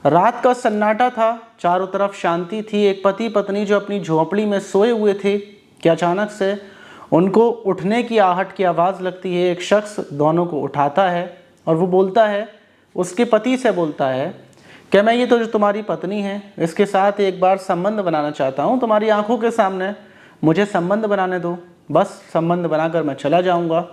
रात का सन्नाटा था, चारों तरफ शांति थी। एक पति पत्नी जो अपनी झोपड़ी में सोए हुए थे कि अचानक से उनको उठने की आहट की आवाज़ लगती है। एक शख्स दोनों को उठाता है और वो बोलता है, उसके पति से बोलता है कि मैं ये तो जो तुम्हारी पत्नी है इसके साथ एक बार संबंध बनाना चाहता हूँ, तुम्हारी आंखों के सामने मुझे संबंध बनाने दो, बस संबंध बनाकर मैं चला जाऊँगा।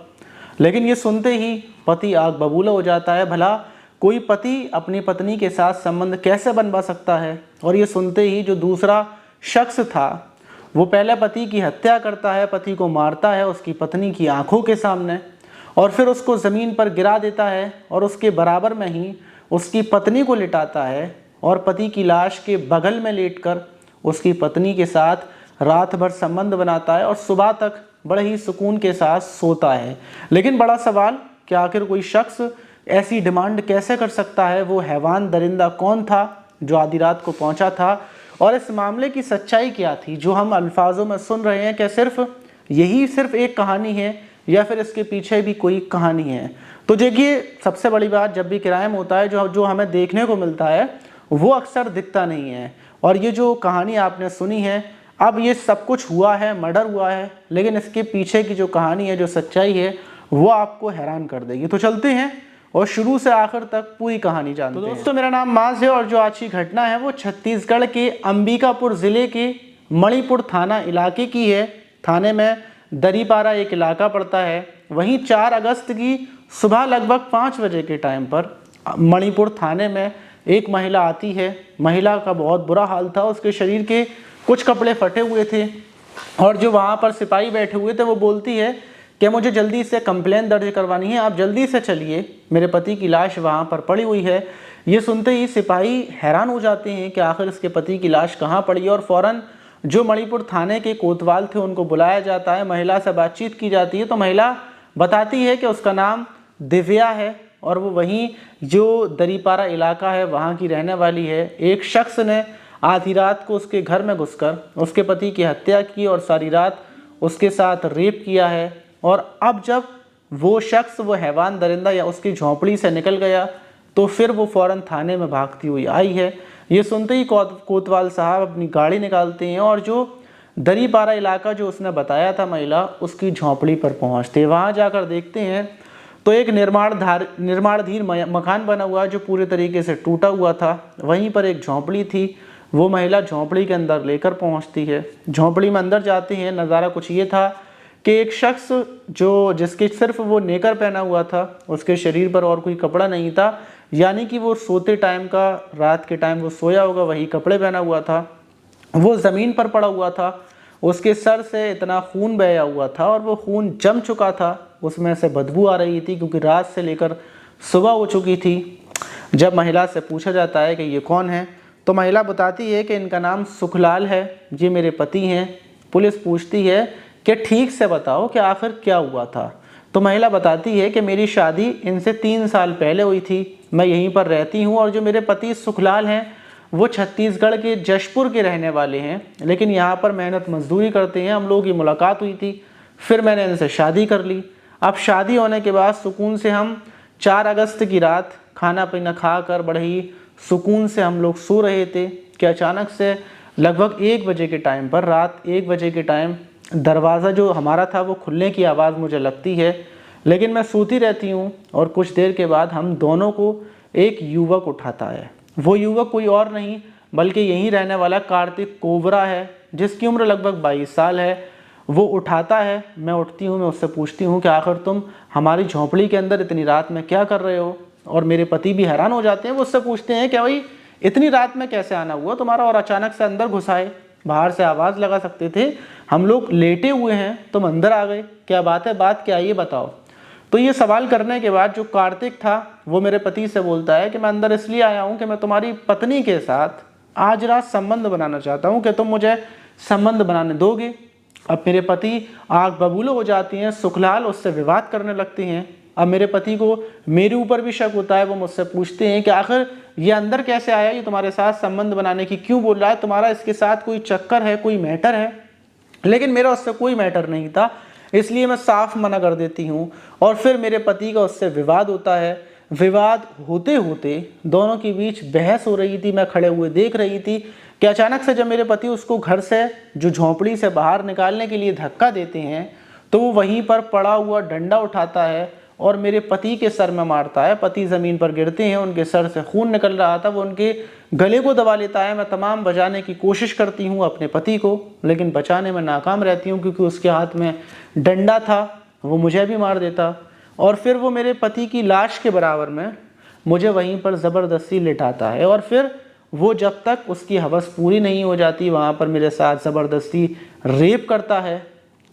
लेकिन ये सुनते ही पति आग बबूला हो जाता है। भला कोई पति अपनी पत्नी के साथ संबंध कैसे बनवा सकता है? और ये सुनते ही जो दूसरा शख्स था वो पहले पति की हत्या करता है, पति को मारता है उसकी पत्नी की आंखों के सामने और फिर उसको ज़मीन पर गिरा देता है और उसके बराबर में ही उसकी पत्नी को लिटाता है और पति की लाश के बगल में लेटकर उसकी पत्नी के साथ रात भर संबंध बनाता है और सुबह तक बड़े ही सुकून के साथ सोता है। लेकिन बड़ा सवाल कि आखिर कोई शख्स ऐसी डिमांड कैसे कर सकता है? वो हैवान दरिंदा कौन था जो आधी रात को पहुंचा था? और इस मामले की सच्चाई क्या थी जो हम अल्फाजों में सुन रहे हैं? क्या सिर्फ एक कहानी है या फिर इसके पीछे भी कोई कहानी है? तो देखिए, सबसे बड़ी बात, जब भी क्राइम होता है जो हमें देखने को मिलता है वो अक्सर दिखता नहीं है। और ये जो कहानी आपने सुनी है, अब ये सब कुछ हुआ है, मर्डर हुआ है, लेकिन इसके पीछे की जो कहानी है, जो सच्चाई है, वो आपको हैरान कर देगी। तो चलते हैं और शुरू से आखिर तक पूरी कहानी जानते हैं। तो दोस्तों, मेरा नाम माज है और जो आज की घटना है वो छत्तीसगढ़ के अंबिकापुर ज़िले के मणिपुर थाना इलाके की है। थाने में दरीपारा एक इलाका पड़ता है। वहीं 4 अगस्त की सुबह लगभग 5 बजे के टाइम पर मणिपुर थाने में एक महिला आती है। महिला का बहुत बुरा हाल था, उसके शरीर के कुछ कपड़े फटे हुए थे और जो वहाँ पर सिपाही बैठे हुए थे वो बोलती है कि मुझे जल्दी से कंप्लेंट दर्ज करवानी है, आप जल्दी से चलिए, मेरे पति की लाश वहाँ पर पड़ी हुई है। ये सुनते ही सिपाही हैरान हो जाते हैं कि आखिर इसके पति की लाश कहाँ पड़ी, और फ़ौरन जो मणिपुर थाने के कोतवाल थे उनको बुलाया जाता है। महिला से बातचीत की जाती है तो महिला बताती है कि उसका नाम दिव्या है और वो वहीं जो दरीपारा इलाका है वहाँ की रहने वाली है। एक शख्स ने आधी रात को उसके घर में घुसकर उसके पति की हत्या की और सारी रात उसके साथ रेप किया है। और अब जब वो शख्स, वो हैवान दरिंदा या उसकी झोंपड़ी से निकल गया तो फिर वो फ़ौरन थाने में भागती हुई आई है। ये सुनते ही कोतवाल साहब अपनी गाड़ी निकालते हैं और जो दरीपारा इलाका जो उसने बताया था महिला, उसकी झोंपड़ी पर पहुंचते हैं। वहाँ जाकर देखते हैं तो एक निर्माणाधीन मकान बना हुआ जो पूरे तरीके से टूटा हुआ था। वहीं पर एक झोंपड़ी थी, वो महिला झोंपड़ी के अंदर लेकर पहुंचती है। झोंपड़ी में अंदर जाते हैं, नज़ारा कुछ ये था कि एक शख्स जिसके सिर्फ वो नेकर पहना हुआ था, उसके शरीर पर और कोई कपड़ा नहीं था, यानी कि वो सोते टाइम का, रात के टाइम वो सोया होगा वही कपड़े पहना हुआ था। वो ज़मीन पर पड़ा हुआ था, उसके सर से इतना खून बहया हुआ था और वो खून जम चुका था, उसमें से बदबू आ रही थी क्योंकि रात से लेकर सुबह हो चुकी थी। जब महिला से पूछा जाता है कि ये कौन है तो महिला बताती है कि इनका नाम सुखलाल है, ये मेरे पति हैं। पुलिस पूछती है कि ठीक से बताओ कि आखिर क्या हुआ था। तो महिला बताती है कि मेरी शादी इनसे 3 साल पहले हुई थी, मैं यहीं पर रहती हूँ और जो मेरे पति सुखलाल हैं वो छत्तीसगढ़ के जशपुर के रहने वाले हैं, लेकिन यहाँ पर मेहनत मजदूरी करते हैं। हम लोगों की मुलाकात हुई थी, फिर मैंने इनसे शादी कर ली। अब शादी होने के बाद सुकून से हम 4 अगस्त की रात खाना पीना खाकर बड़े ही सुकून से हम लोग सो रहे थे कि अचानक से लगभग 1 बजे के टाइम पर, रात 1 बजे के टाइम दरवाज़ा जो हमारा था वो खुलने की आवाज़ मुझे लगती है, लेकिन मैं सोती रहती हूँ और कुछ देर के बाद हम दोनों को एक युवक उठाता है। वो युवक कोई और नहीं बल्कि यहीं रहने वाला कार्तिक कोबरा है, जिसकी उम्र लगभग 22 साल है। वो उठाता है, मैं उठती हूँ, मैं उससे पूछती हूँ कि आखिर तुम हमारी झोंपड़ी के अंदर इतनी रात में क्या कर रहे हो? और मेरे पति भी हैरान हो जाते हैं। वो उससे पूछते हैं कि भाई इतनी रात में कैसे आना हुआ तुम्हारा और अचानक से अंदर घुस आए? बाहर से आवाज़ लगा सकते थे, हम लोग लेटे हुए हैं, तुम अंदर आ गए, क्या बात है, बात क्या है ये बताओ। तो ये सवाल करने के बाद जो कार्तिक था वो मेरे पति से बोलता है कि मैं अंदर इसलिए आया हूँ कि मैं तुम्हारी पत्नी के साथ आज रात संबंध बनाना चाहता हूँ, कि तुम मुझे संबंध बनाने दोगे? अब मेरे पति आग बबूल हो जाती हैं, सुखलाल उससे विवाद करने लगते हैं। अब मेरे पति को मेरे ऊपर भी शक होता है, वो मुझसे पूछते हैं कि आखिर ये अंदर कैसे आया, ये तुम्हारे साथ संबंध बनाने की क्यों बोल रहा है, तुम्हारा इसके साथ कोई चक्कर है, कोई मैटर है? लेकिन मेरा उससे कोई मैटर नहीं था, इसलिए मैं साफ मना कर देती हूँ। और फिर मेरे पति का उससे विवाद होता है, विवाद होते होते दोनों के बीच बहस हो रही थी, मैं खड़े हुए देख रही थी कि अचानक से जब मेरे पति उसको घर से जो झोंपड़ी से बाहर निकालने के लिए धक्का देते हैं तो वो वहीं पर पड़ा हुआ डंडा उठाता है और मेरे पति के सर में मारता है। पति ज़मीन पर गिरते हैं, उनके सर से खून निकल रहा था, वो उनके गले को दबा लेता है। मैं तमाम बचाने की कोशिश करती हूँ अपने पति को, लेकिन बचाने में नाकाम रहती हूँ क्योंकि उसके हाथ में डंडा था, वो मुझे भी मार देता। और फिर वो मेरे पति की लाश के बराबर में मुझे वहीं पर ज़बरदस्ती लिटाता है और फिर वो जब तक उसकी हवस पूरी नहीं हो जाती वहाँ पर मेरे साथ ज़बरदस्ती रेप करता है।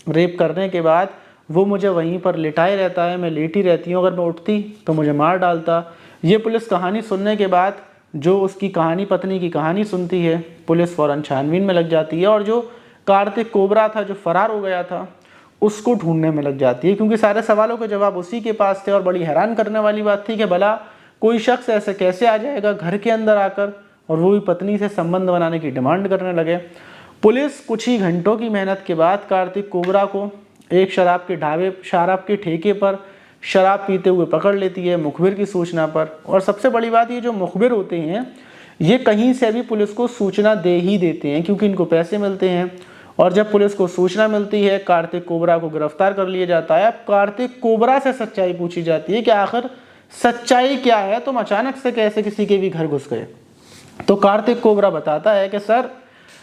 रेप करने के बाद वो मुझे वहीं पर लिटाए रहता है, मैं लेटी रहती हूँ, अगर मैं उठती तो मुझे मार डालता। ये पुलिस कहानी सुनने के बाद जो उसकी कहानी, पत्नी की कहानी सुनती है, पुलिस फ़ौरन छानबीन में लग जाती है और जो कार्तिक कोबरा था जो फरार हो गया था उसको ढूंढने में लग जाती है, क्योंकि सारे सवालों के जवाब उसी के पास थे। और बड़ी हैरान करने वाली बात थी कि भला कोई शख्स ऐसे कैसे आ जाएगा घर के अंदर आकर और वो भी पत्नी से संबंध बनाने की डिमांड करने लगे। पुलिस कुछ ही घंटों की मेहनत के बाद कार्तिक कोबरा को एक शराब के ठेके पर शराब पीते हुए पकड़ लेती है मुखबिर की सूचना पर। और सबसे बड़ी बात, ये जो मुखबिर होते हैं ये कहीं से भी पुलिस को सूचना दे ही देते हैं क्योंकि इनको पैसे मिलते हैं। और जब पुलिस को सूचना मिलती है कार्तिक कोबरा को गिरफ्तार कर लिया जाता है। अब कार्तिक कोबरा से सच्चाई पूछी जाती है कि आखिर सच्चाई क्या है, तुम अचानक से कैसे किसी के भी घर घुस गए। तो कार्तिक कोबरा बताता है कि सर,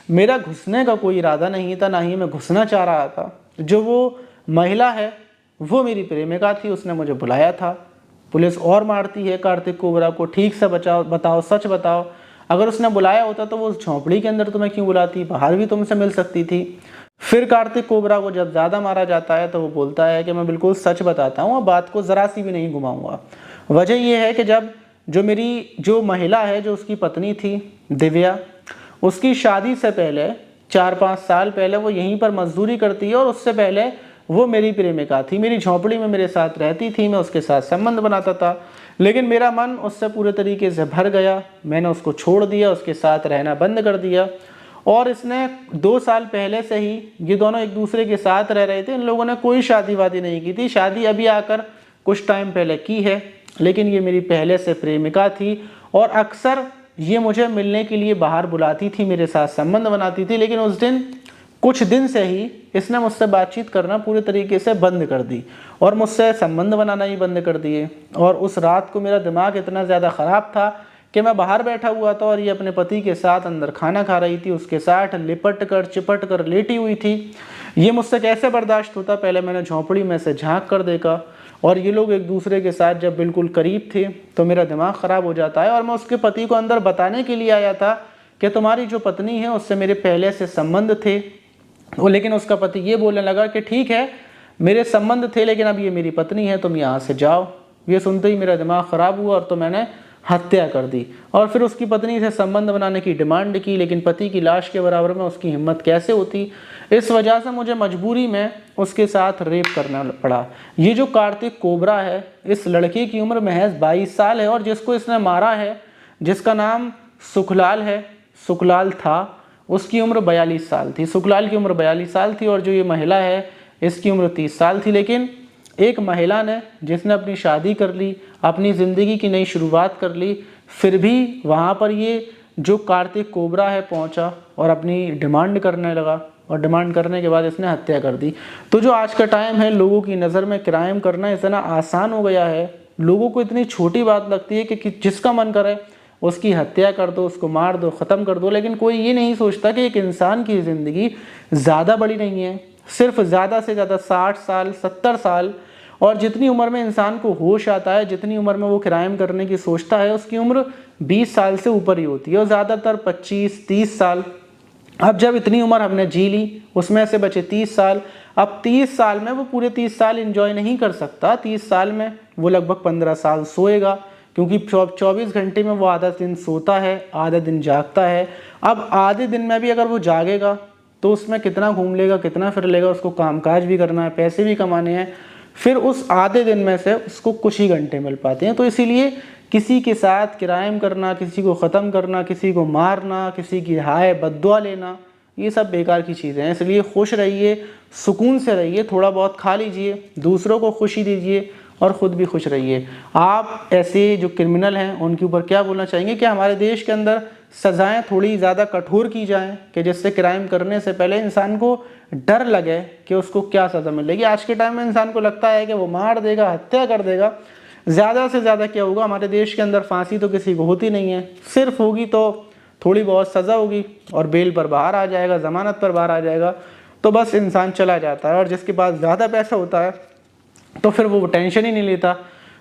मेरा घुसने का कोई इरादा नहीं था, ना ही मैं घुसना चाह रहा था। जो वो महिला है वो मेरी प्रेमिका थी, उसने मुझे बुलाया था। पुलिस और मारती है कार्तिक कोबरा को, ठीक से बताओ, सच बताओ, अगर उसने बुलाया होता तो वो झोंपड़ी के अंदर तुम्हें क्यों बुलाती, बाहर भी तुमसे मिल सकती थी। फिर कार्तिक कोबरा को जब ज़्यादा मारा जाता है तो वो बोलता है कि मैं बिल्कुल सच बताता हूँ, बात को ज़रा सी भी नहीं घुमाऊंगा। वजह यह है कि जब जो महिला है, जो उसकी पत्नी थी दिव्या, उसकी शादी से पहले 4-5 साल पहले वो यहीं पर मजदूरी करती है और उससे पहले वो मेरी प्रेमिका थी, मेरी झोंपड़ी में मेरे साथ रहती थी, मैं उसके साथ संबंध बनाता था। लेकिन मेरा मन उससे पूरे तरीके से भर गया, मैंने उसको छोड़ दिया, उसके साथ रहना बंद कर दिया। और इसने 2 साल पहले से ही ये दोनों एक दूसरे के साथ रह रहे थे, इन लोगों ने कोई शादी वादी नहीं की थी, शादी अभी आकर कुछ टाइम पहले की है। लेकिन ये मेरी पहले से प्रेमिका थी और अक्सर ये मुझे मिलने के लिए बाहर बुलाती थी, मेरे साथ संबंध बनाती थी। लेकिन उस दिन कुछ दिन से ही इसने मुझसे बातचीत करना पूरे तरीके से बंद कर दी और मुझसे संबंध बनाना ही बंद कर दिए। और उस रात को मेरा दिमाग इतना ज़्यादा ख़राब था कि मैं बाहर बैठा हुआ था और ये अपने पति के साथ अंदर खाना खा रही थी, उसके साथ लिपट कर चिपट कर लेटी हुई थी। ये मुझसे कैसे बर्दाश्त होता। पहले मैंने झोंपड़ी में से झांक कर देखा और ये लोग एक दूसरे के साथ जब बिल्कुल करीब थे तो मेरा दिमाग ख़राब हो जाता है। और मैं उसके पति को अंदर बताने के लिए आया था कि तुम्हारी जो पत्नी है उससे मेरे पहले से संबंध थे। लेकिन उसका पति ये बोलने लगा कि ठीक है, मेरे संबंध थे लेकिन अब ये मेरी पत्नी है, तुम यहाँ से जाओ। ये सुनते ही मेरा दिमाग ख़राब हुआ और तो मैंने हत्या कर दी। और फिर उसकी पत्नी से संबंध बनाने की डिमांड की, लेकिन पति की लाश के बराबर में उसकी हिम्मत कैसे होती। इस वजह से मुझे मजबूरी में उसके साथ रेप करना पड़ा। ये जो कार्तिक कोबरा है, इस लड़के की उम्र महज 22 साल है और जिसको इसने मारा है, जिसका नाम सुखलाल है, सुखलाल था, उसकी उम्र 42 साल थी। सुखलाल की उम्र 42 साल थी और जो ये महिला है इसकी उम्र 30 साल थी। लेकिन एक महिला ने, जिसने अपनी शादी कर ली, अपनी ज़िंदगी की नई शुरुआत कर ली, फिर भी वहाँ पर ये जो कार्तिक कोबरा है पहुँचा और अपनी डिमांड करने लगा और डिमांड करने के बाद इसने हत्या कर दी। तो जो आज का टाइम है, लोगों की नज़र में क्राइम करना इतना आसान हो गया है, लोगों को इतनी छोटी बात लगती है कि जिसका मन करे उसकी हत्या कर दो, उसको मार दो, ख़त्म कर दो। लेकिन कोई ये नहीं सोचता कि एक इंसान की ज़िंदगी ज़्यादा बड़ी नहीं है, सिर्फ ज़्यादा से ज़्यादा 60 साल 70 साल। और जितनी उम्र में इंसान को होश आता है, जितनी उम्र में वो क्राइम करने की सोचता है, उसकी उम्र 20 साल से ऊपर ही होती है और ज़्यादातर 25-30 साल। अब जब इतनी उम्र हमने जी ली, उसमें से बचे 30 साल। अब 30 साल में वो पूरे 30 साल एंजॉय नहीं कर सकता। 30 साल में वो लगभग 15 साल सोएगा, क्योंकि 24 घंटे में वो आधा दिन सोता है, आधा दिन जागता है। अब आधे दिन में भी अगर वो जागेगा तो उसमें कितना घूम लेगा, कितना फिर लेगा, उसको कामकाज भी करना है, पैसे भी कमाने हैं। फिर उस आधे दिन में से उसको कुछ ही घंटे मिल पाते हैं। तो इसीलिए किसी के साथ क्राइम करना, किसी को ख़त्म करना, किसी को मारना, किसी की हाय बद्दुआ लेना, ये सब बेकार की चीज़ें हैं। इसलिए खुश रहिए, सुकून से रहिए, थोड़ा बहुत खा लीजिए, दूसरों को खुशी दीजिए और ख़ुद भी खुश रहिए। आप ऐसे जो क्रिमिनल हैं उनके ऊपर क्या बोलना चाहेंगे कि हमारे देश के अंदर सज़ाएं थोड़ी ज़्यादा कठोर की जाएं कि जिससे क्राइम करने से पहले इंसान को डर लगे कि उसको क्या सज़ा मिलेगी। आज के टाइम में इंसान को लगता है कि वो मार देगा, हत्या कर देगा, ज़्यादा से ज़्यादा क्या होगा, हमारे देश के अंदर फांसी तो किसी को होती नहीं है, सिर्फ होगी तो थोड़ी बहुत सज़ा होगी और बेल पर बाहर आ जाएगा, ज़मानत पर बाहर आ जाएगा, तो बस इंसान चला जाता है। और जिसके पास ज़्यादा पैसा होता है तो फिर वो टेंशन ही नहीं लेता।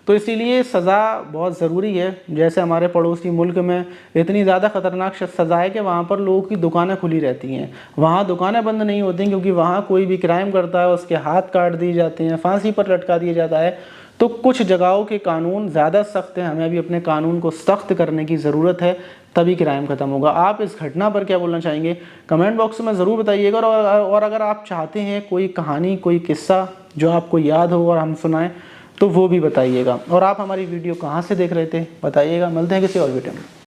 तो इसीलिए सज़ा बहुत ज़रूरी है। जैसे हमारे पड़ोसी मुल्क में इतनी ज़्यादा ख़तरनाक सज़ा है कि वहाँ पर लोगों की दुकानें खुली रहती हैं, वहाँ दुकानें बंद नहीं होती, क्योंकि वहाँ कोई भी क्राइम करता है उसके हाथ काट दिए जाते हैं, फांसी पर लटका दिया जाता है। तो कुछ जगहों के कानून ज़्यादा सख्त हैं, हमें अभी अपने कानून को सख्त करने की ज़रूरत है, तभी क्राइम ख़त्म होगा। आप इस घटना पर क्या बोलना चाहेंगे कमेंट बॉक्स में ज़रूर बताइएगा। और अगर आप चाहते हैं कोई कहानी, कोई किस्सा जो आपको याद हो और हम सुनाएं तो वो भी बताइएगा। और आप हमारी वीडियो कहाँ से देख रहे थे बताइएगा। मिलते हैं किसी और वीडियो में।